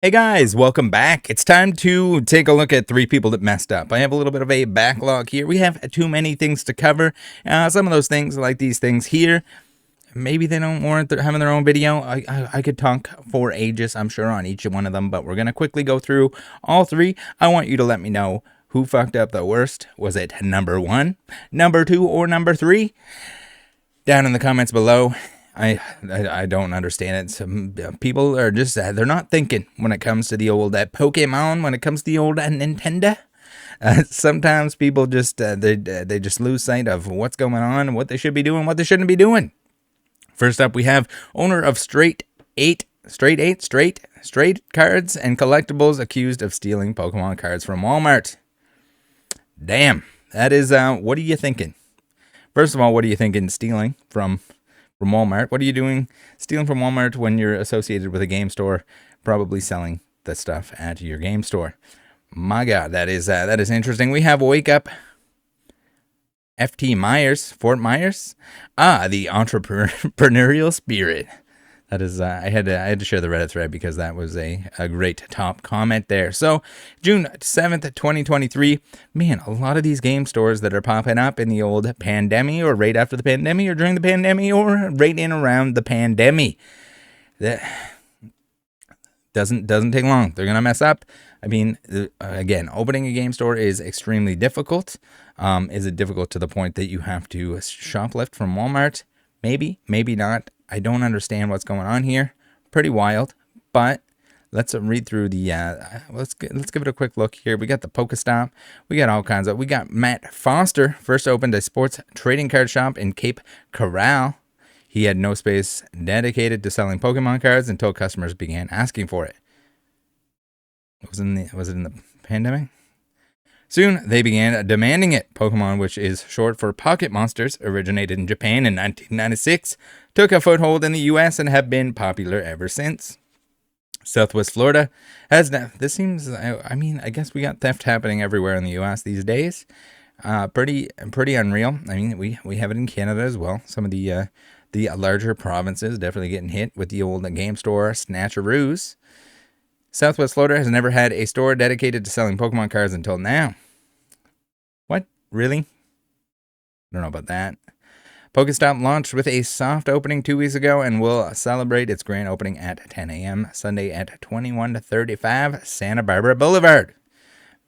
Hey guys, welcome back. It's time to take a look at 3 people that messed up. I have a little bit of a backlog here. We have too many things to cover. Some of those things, like these things here, maybe they don't warrant having their own video. I could talk for ages, I'm sure, on each one of them, but we're going to quickly go through all 3. I want you to let me know who fucked up the worst. Was it number 1, number 2, or number 3? Down in the comments below. I don't understand it. Some people are just, they're not thinking when it comes to the old Pokemon, when it comes to the old Nintendo. Sometimes people just, they just lose sight of what's going on, what they should be doing, what they shouldn't be doing. First up, we have owner of Straight cards and collectibles accused of stealing Pokemon cards from Walmart. Damn, that is, what are you thinking? First of all, what are you thinking stealing from Walmart? What are you doing stealing from Walmart when you're associated with a game store, probably selling the stuff at your game store? My God, that is interesting. We have Wake Up Fort Myers. The entrepreneurial spirit. That is, I had to share the Reddit thread because that was a great top comment there. So, June 7th, 2023. Man, a lot of these game stores that are popping up in the old pandemic, or right after the pandemic, or during the pandemic, or right in around the pandemic. That doesn't take long. They're gonna mess up. I mean, again, opening a game store is extremely difficult. Is it difficult to the point that you have to shoplift from Walmart? Maybe, maybe not. I don't understand what's going on here. Pretty wild, but let's read through the, let's give it a quick look here. We got the Pokestop. We got all kinds of, we got Matt Foster first opened a sports trading card shop in Cape Coral. He had no space dedicated to selling Pokemon cards until customers began asking for it. Was it in the pandemic? Soon, they began demanding it. Pokemon, which is short for Pocket Monsters, originated in Japan in 1996, took a foothold in the U.S. and have been popular ever since. Southwest Florida has now, this seems, I mean, I guess we got theft happening everywhere in the U.S. these days. Pretty unreal. I mean, we have it in Canada as well. Some of the larger provinces definitely getting hit with the old game store snatcheroos. Southwest Florida has never had a store dedicated to selling Pokemon cards until now. What? Really? I don't know about that. Pokestop launched with a soft opening 2 weeks ago and will celebrate its grand opening at 10 a.m. Sunday at 2135 Santa Barbara Boulevard.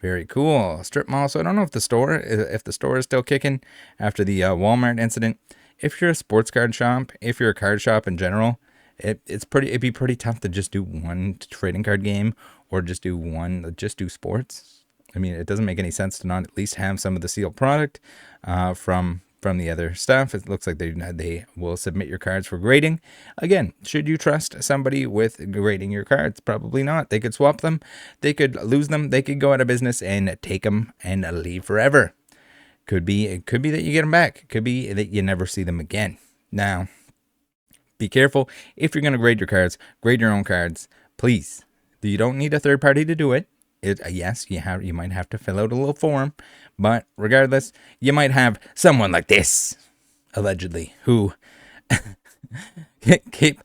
Very cool. Strip mall. So I don't know if the store is still kicking after the Walmart incident. If you're a sports card shop, if you're a card shop in general, it'd be pretty tough to just do one trading card game or just do sports. I mean, it doesn't make any sense to not at least have some of the sealed product from the other stuff. It looks like they will submit your cards for grading. Again, should you trust somebody with grading your cards? Probably not. They could swap them. They could lose them. They could go out of business and take them and leave forever. It could be that you get them back. It could be that you never see them again. Now, be careful. If you're going to grade your cards, grade your own cards, please. You don't need a third party to do it. Yes, you might have to fill out a little form, but regardless, you might have someone like this, allegedly, who Cape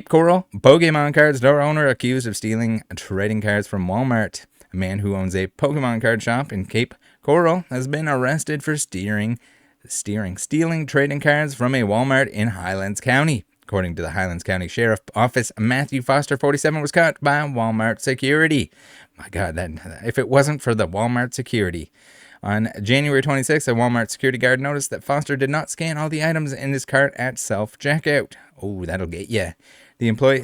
Coral Pokemon card store owner accused of stealing trading cards from Walmart. A man who owns a Pokemon card shop in Cape Coral has been arrested for stealing trading cards from a Walmart in Highlands County. According to the Highlands County Sheriff Office, Matthew Foster, 47, was caught by Walmart security. My God, if it wasn't for the Walmart security. On January 26th, a Walmart security guard noticed that Foster did not scan all the items in his cart at self-checkout. Oh, that'll get you. The employee,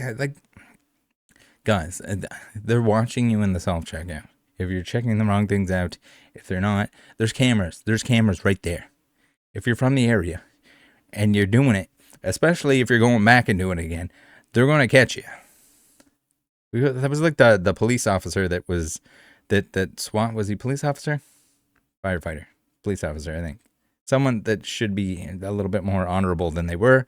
guys, they're watching you in the self-checkout. If you're checking the wrong things out, if they're not, there's cameras. There's cameras right there. If you're from the area and you're doing it, especially if you're going back and doing it again, they're going to catch you. That was like the police officer that SWAT, was he police officer? Firefighter. Police officer, I think. Someone that should be a little bit more honorable than they were,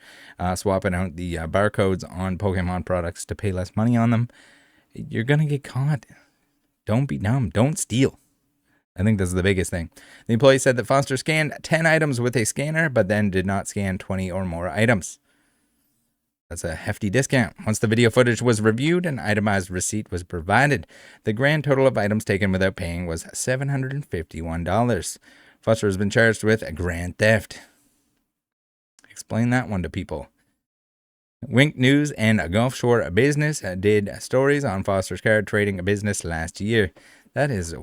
swapping out the barcodes on Pokemon products to pay less money on them. You're going to get caught. Don't be dumb. Don't steal. I think this is the biggest thing. The employee said that Foster scanned 10 items with a scanner, but then did not scan 20 or more items. That's a hefty discount. Once the video footage was reviewed, an itemized receipt was provided. The grand total of items taken without paying was $751. Foster has been charged with a grand theft. Explain that one to people. Wink News and Gulf Shore Business did stories on Foster's card trading business last year. That is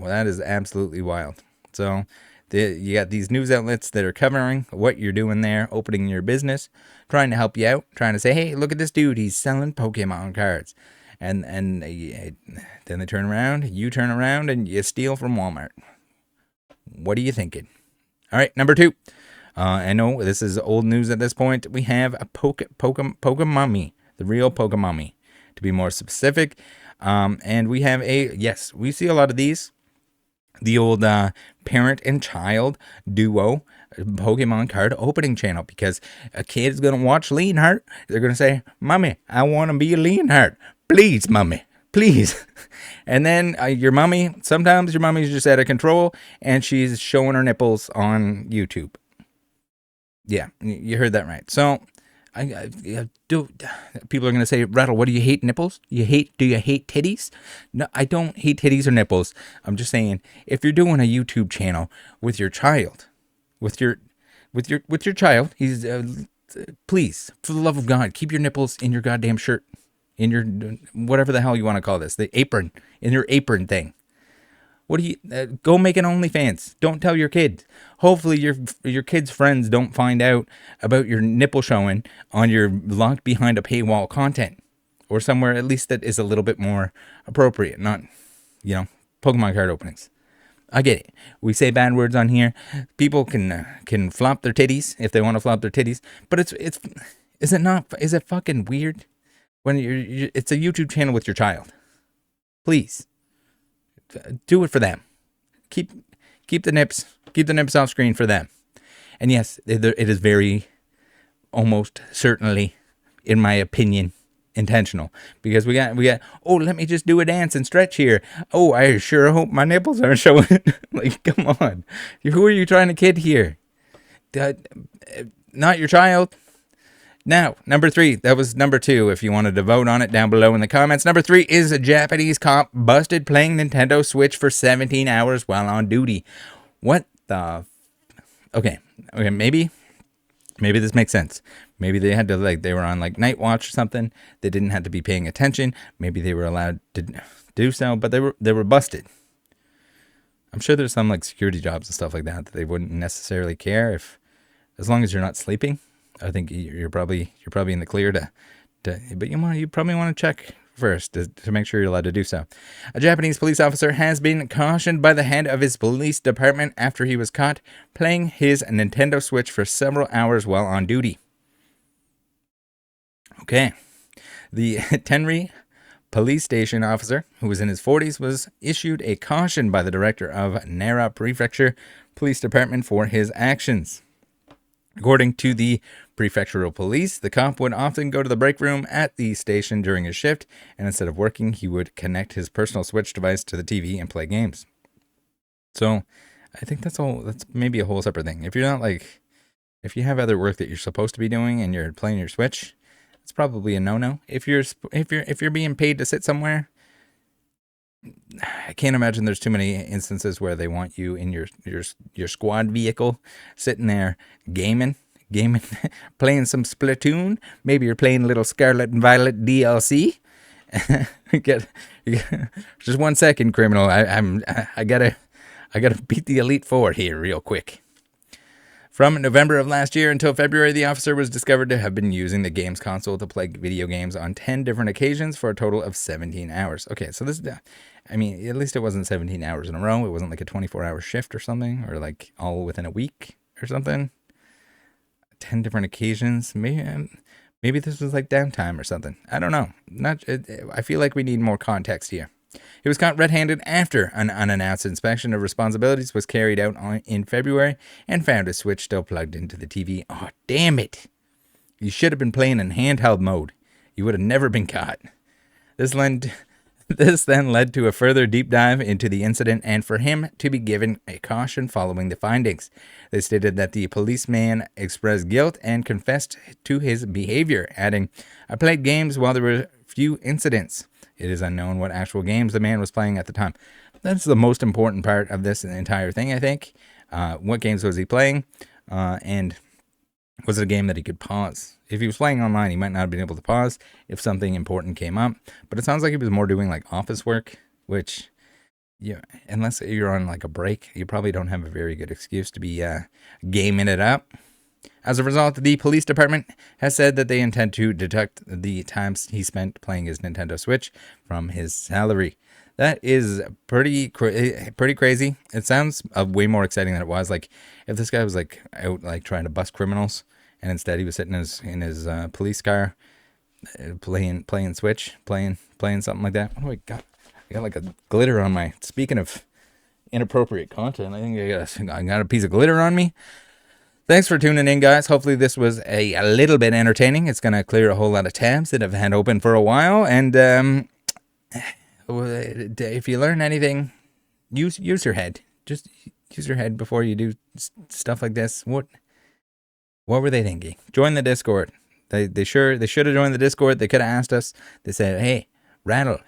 absolutely wild. So you got these news outlets that are covering what you're doing there, opening your business, trying to help you out, trying to say, hey, look at this dude, he's selling Pokemon cards. And then they turn around, you turn around, and you steal from Walmart. What are you thinking? All right, number 2. I know this is old news at this point. We have a Pok Momy, the real Pok Momy, to be more specific. And we have yes, we see a lot of these. The old parent and child duo Pokemon card opening channel, because a kid is going to watch Leonhardt. They're going to say, Mommy, I want to be a Leonhardt. Please, Mommy, please. And then sometimes your mommy's just out of control and she's showing her nipples on YouTube. Yeah, you heard that right. So, people are going to say, Rattle, what do you hate, nipples? Do you hate titties? No, I don't hate titties or nipples. I'm just saying, if you're doing a YouTube channel with your child, with your child, please, for the love of God, keep your nipples in your goddamn shirt, in your whatever the hell you want to call this, the apron, in your apron thing. What do you go make an OnlyFans? Don't tell your kids. Hopefully your kids' friends don't find out about your nipple showing on your locked behind a paywall content, or somewhere at least that is a little bit more appropriate. Not, Pokemon card openings. I get it. We say bad words on here. People can flop their titties if they want to flop their titties, but is it fucking weird when it's a YouTube channel with your child? Please. Do it for them. Keep the nips off screen for them. And yes, it is very, almost certainly, in my opinion, intentional, because we got. Oh, let me just do a dance and stretch here. Oh, I sure hope my nipples aren't showing. Like, come on, who are you trying to kid here? Not your child. Now, number 3, that was number 2. If you wanted to vote on it, down below in the comments. Number 3 is a Japanese cop busted playing Nintendo Switch for 17 hours while on duty. What the? Okay, maybe this makes sense. Maybe they had to, they were on night watch or something. They didn't have to be paying attention. Maybe they were allowed to do so, but they were busted. I'm sure there's some security jobs and stuff like that they wouldn't necessarily care as long as you're not sleeping. I think you're probably in the clear but you probably want to check first to make sure you're allowed to do so. A Japanese police officer has been cautioned by the head of his police department after he was caught playing his Nintendo Switch for several hours while on duty. Okay. The Tenri police station officer, who was in his 40s, was issued a caution by the director of Nara Prefecture Police Department for his actions. According to the prefectural police, the cop would often go to the break room at the station during his shift, and instead of working, he would connect his personal Switch device to the TV and play games. So, I think that's maybe a whole separate thing. If you're not if you have other work that you're supposed to be doing and you're playing your Switch, it's probably a no-no. If you're being paid to sit somewhere, I can't imagine there's too many instances where they want you in your squad vehicle sitting there gaming, playing some Splatoon. Maybe you're playing a little Scarlet and Violet DLC. Just 1 second, criminal. I gotta beat the Elite Four here real quick. From November of last year until February, the officer was discovered to have been using the games console to play video games on 10 different occasions for a total of 17 hours. Okay, so this, at least it wasn't 17 hours in a row. It wasn't a 24-hour shift or something, or all within a week or something. 10 different occasions. Maybe this was downtime or something. I don't know. I feel like we need more context here. He was caught red-handed after an unannounced inspection of responsibilities was carried out in February and found his Switch still plugged into the TV. Oh, damn it. You should have been playing in handheld mode. You would have never been caught. This led This then led to a further deep dive into the incident and for him to be given a caution following the findings. They stated that the policeman expressed guilt and confessed to his behavior, adding, "I played games while there were few incidents. It is unknown what actual games the man was playing at the time." That's the most important part of this entire thing, I think. What games was he playing? And was it a game that he could pause? If he was playing online, he might not have been able to pause if something important came up. But it sounds like he was more doing like office work, which, yeah, unless you're on like a break, you probably don't have a very good excuse to be gaming it up. As a result, the police department has said that they intend to deduct the times he spent playing his Nintendo Switch from his salary. That is pretty crazy. It sounds way more exciting than it was. Like if this guy was like out like trying to bust criminals, and instead he was sitting in his police car, playing Switch, playing something like that. What do I got? I got like a glitter on my. Speaking of inappropriate content, I think I got a piece of glitter on me. Thanks for tuning in, guys. Hopefully this was a little bit entertaining. It's going to clear a whole lot of tabs that I've had open for a while. And if you learn anything, use your head. Just use your head before you do stuff like this. What were they thinking? Join the Discord. They should have joined the Discord. They could have asked us. They said, "Hey, Rattle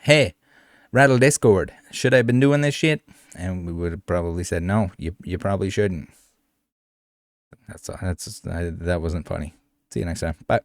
Discord. Should I have been doing this shit?" And we would have probably said, "No, you probably shouldn't." That wasn't funny. See you next time. Bye.